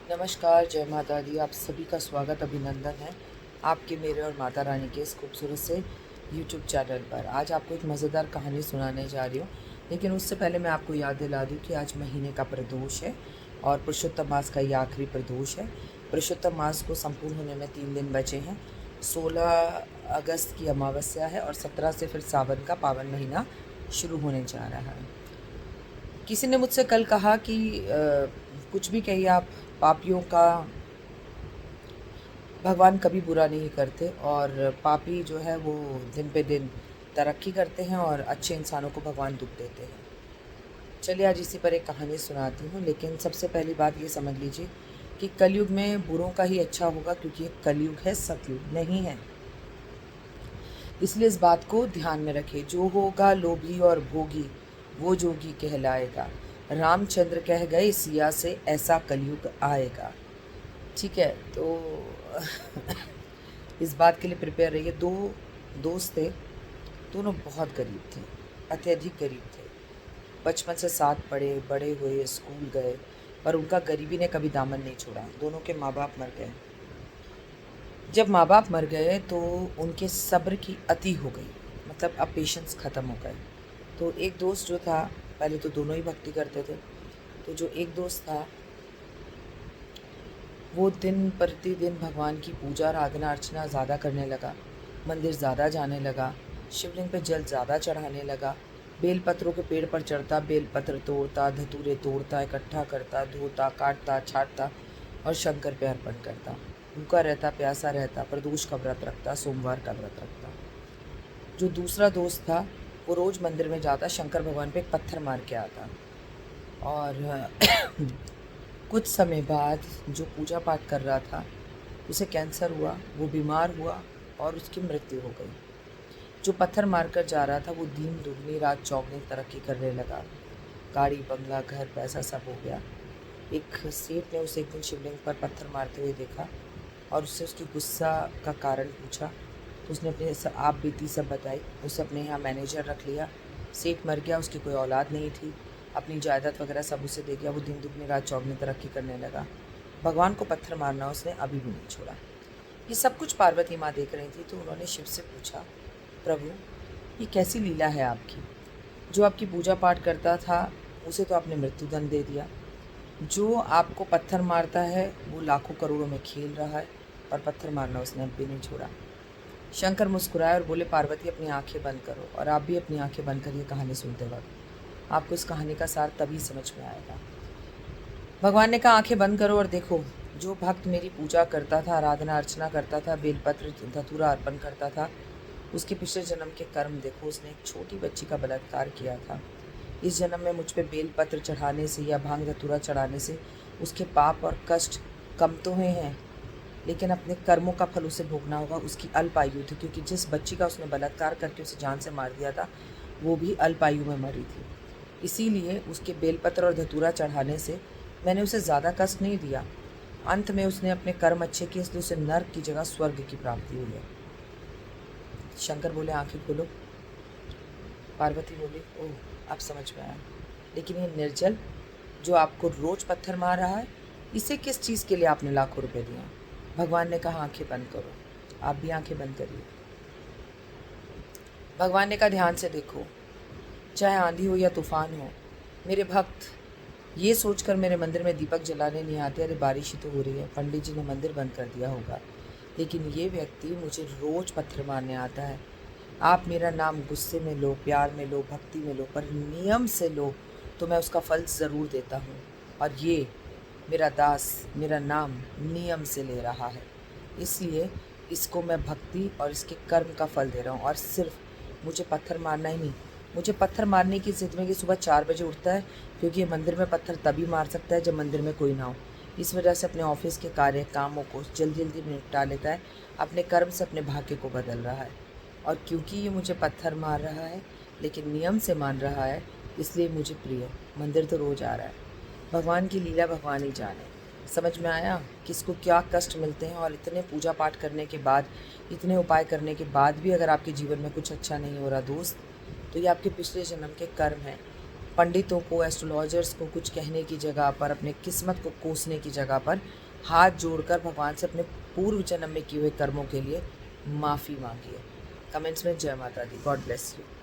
नमस्कार, जय माता दी। आप सभी का स्वागत अभिनंदन है आपके, मेरे और माता रानी के इस खूबसूरत से यूट्यूब चैनल पर। आज आपको एक मज़ेदार कहानी सुनाने जा रही हूँ, लेकिन उससे पहले मैं आपको याद दिला दूँ कि आज महीने का प्रदोष है और पुरुषोत्तम मास का ये आखिरी प्रदोष है। पुरुषोत्तम मास को संपूर्ण होने में 3 दिन बचे हैं। 16 अगस्त की अमावस्या है और 17 से फिर सावन का पावन महीना शुरू होने जा रहा है। किसी ने मुझसे कल कहा कि कुछ भी कहिए आप, पापियों का भगवान कभी बुरा नहीं करते और पापी जो है वो दिन पे दिन तरक्की करते हैं और अच्छे इंसानों को भगवान दुख देते हैं। चलिए आज इसी पर एक कहानी सुनाती हूँ, लेकिन सबसे पहली बात ये समझ लीजिए कि कलयुग में बुरों का ही अच्छा होगा, क्योंकि ये कलयुग है, सतयुग नहीं है। इसलिए इस बात को ध्यान में रखिए। जो होगा लोभी और भोगी वो जोगी कहलाएगा। रामचंद्र कह गए सिया से ऐसा कलयुग आएगा। ठीक है, तो इस बात के लिए प्रिपेयर रहिए। 2 दोस्त थे, दोनों बहुत गरीब थे, अत्यधिक गरीब थे। बचपन से साथ पढ़े, बड़े हुए, स्कूल गए, पर उनका गरीबी ने कभी दामन नहीं छोड़ा। दोनों के माँ बाप मर गए। जब माँ बाप मर गए तो उनके सब्र की अति हो गई, मतलब अब पेशेंस ख़त्म हो गए। तो एक दोस्त जो था, पहले तो दोनों ही भक्ति करते थे, तो जो एक दोस्त था वो दिन प्रतिदिन भगवान की पूजा आराधना अर्चना ज़्यादा करने लगा, मंदिर ज़्यादा जाने लगा, शिवलिंग पे जल ज़्यादा चढ़ाने लगा, बेलपत्रों के पेड़ पर चढ़ता, बेलपत्र तोड़ता, धतूरे तोड़ता, इकट्ठा करता, धोता, काटता, छाटता और शंकर पे अर्पण करता। भूखा रहता, प्यासा रहता, प्रदोष का व्रत रखता, सोमवार का व्रत रखता। जो दूसरा दोस्त था वो रोज़ मंदिर में जाता, शंकर भगवान पे एक पत्थर मार के आता और कुछ समय बाद जो पूजा पाठ कर रहा था उसे कैंसर हुआ, वो बीमार हुआ और उसकी मृत्यु हो गई। जो पत्थर मारकर जा रहा था वो दिन दुगनी रात चौगनी तरक्की करने लगा। गाड़ी, बंगला, घर, पैसा सब हो गया। एक सेठ ने उसे एक दिन शिवलिंग पर पत्थर मारते हुए देखा और उससे उसकी गुस्सा का कारण पूछा। तो उसने अपने आप बीती सब बताई। उसे अपने यहाँ मैनेजर रख लिया। सेठ मर गया, उसकी कोई औलाद नहीं थी, अपनी जायदाद वगैरह सब उसे दे गया। वो दिन दुगनी रात चौगनी तरक्की करने लगा। भगवान को पत्थर मारना उसने अभी भी नहीं छोड़ा। ये सब कुछ पार्वती माँ देख रही थी, तो उन्होंने शिव से पूछा, प्रभु ये कैसी लीला है आपकी? जो आपकी पूजा पाठ करता था उसे तो आपने मृत्युदंड दे दिया, जो आपको पत्थर मारता है वो लाखों करोड़ों में खेल रहा है, और पत्थर मारना उसने अब भी नहीं छोड़ा। शंकर मुस्कुराए और बोले, पार्वती अपनी आंखें बंद करो। और आप भी अपनी आंखें बंद करिए। कहानी सुनते वक्त आपको इस कहानी का सार तभी समझ में आएगा। भगवान ने कहा, आंखें बंद करो और देखो, जो भक्त मेरी पूजा करता था, आराधना अर्चना करता था, बेलपत्र धतूरा अर्पण करता था, उसके पिछले जन्म के कर्म देखो। उसने एक छोटी बच्ची का बलात्कार किया था। इस जन्म में मुझ पे बेलपत्र चढ़ाने से या भांग धतूरा चढ़ाने से उसके पाप और कष्ट कम तो हुए हैं, लेकिन अपने कर्मों का फल उसे भोगना होगा। उसकी अल्प आयु थी, क्योंकि जिस बच्ची का उसने बलात्कार करके उसे जान से मार दिया था वो भी अल्प आयु में मरी थी। इसीलिए उसके बेलपत्र और धतूरा चढ़ाने से मैंने उसे ज़्यादा कष्ट नहीं दिया। अंत में उसने अपने कर्म अच्छे किए, इसलिए उसे नर्क की जगह स्वर्ग की प्राप्ति हुई है। शंकर बोले, आंखें खोलो। पार्वती बोली, ओह अब समझ में आया। लेकिन ये निर्जल जो आपको रोज़ पत्थर मार रहा है, इसे किस चीज़ के लिए आपने लाखों रुपए दिए? भगवान ने कहा, आंखें बंद करो। आप भी आंखें बंद करिए। भगवान ने कहा, ध्यान से देखो, चाहे आंधी हो या तूफान हो, मेरे भक्त ये सोचकर मेरे मंदिर में दीपक जलाने नहीं आते, अरे बारिश ही तो हो रही है, पंडित जी ने मंदिर बंद कर दिया होगा। लेकिन ये व्यक्ति मुझे रोज़ पत्थर मारने आता है। आप मेरा नाम गुस्से में लो, प्यार में लो, भक्ति में लो, पर नियम से लो तो मैं उसका फल ज़रूर देता हूँ। और ये मेरा दास मेरा नाम नियम से ले रहा है, इसलिए इसको मैं भक्ति और इसके कर्म का फल दे रहा हूँ। और सिर्फ मुझे पत्थर मारना ही नहीं, मुझे पत्थर मारने की ज़िद में कि सुबह 4 बजे उठता है, क्योंकि ये मंदिर में पत्थर तभी मार सकता है जब मंदिर में कोई ना हो। इस वजह से अपने ऑफिस के कार्य कामों को जल्दी जल्दी निपटा लेता है, अपने कर्म से अपने भाग्य को बदल रहा है। और क्योंकि ये मुझे पत्थर मार रहा है लेकिन नियम से मान रहा है, इसलिए मुझे प्रिय। मंदिर तो रोज़ आ रहा है। भगवान की लीला भगवान ही जाने। समझ में आया किसको क्या कष्ट मिलते हैं? और इतने पूजा पाठ करने के बाद, इतने उपाय करने के बाद भी अगर आपके जीवन में कुछ अच्छा नहीं हो रहा दोस्त, तो ये आपके पिछले जन्म के कर्म हैं। पंडितों को, एस्ट्रोलॉजर्स को कुछ कहने की जगह पर, अपने किस्मत को कोसने की जगह पर हाथ जोड़कर भगवान से अपने पूर्व जन्म में किए हुए कर्मों के लिए माफ़ी मांगिए। कमेंट्स में जय माता दी। God bless you.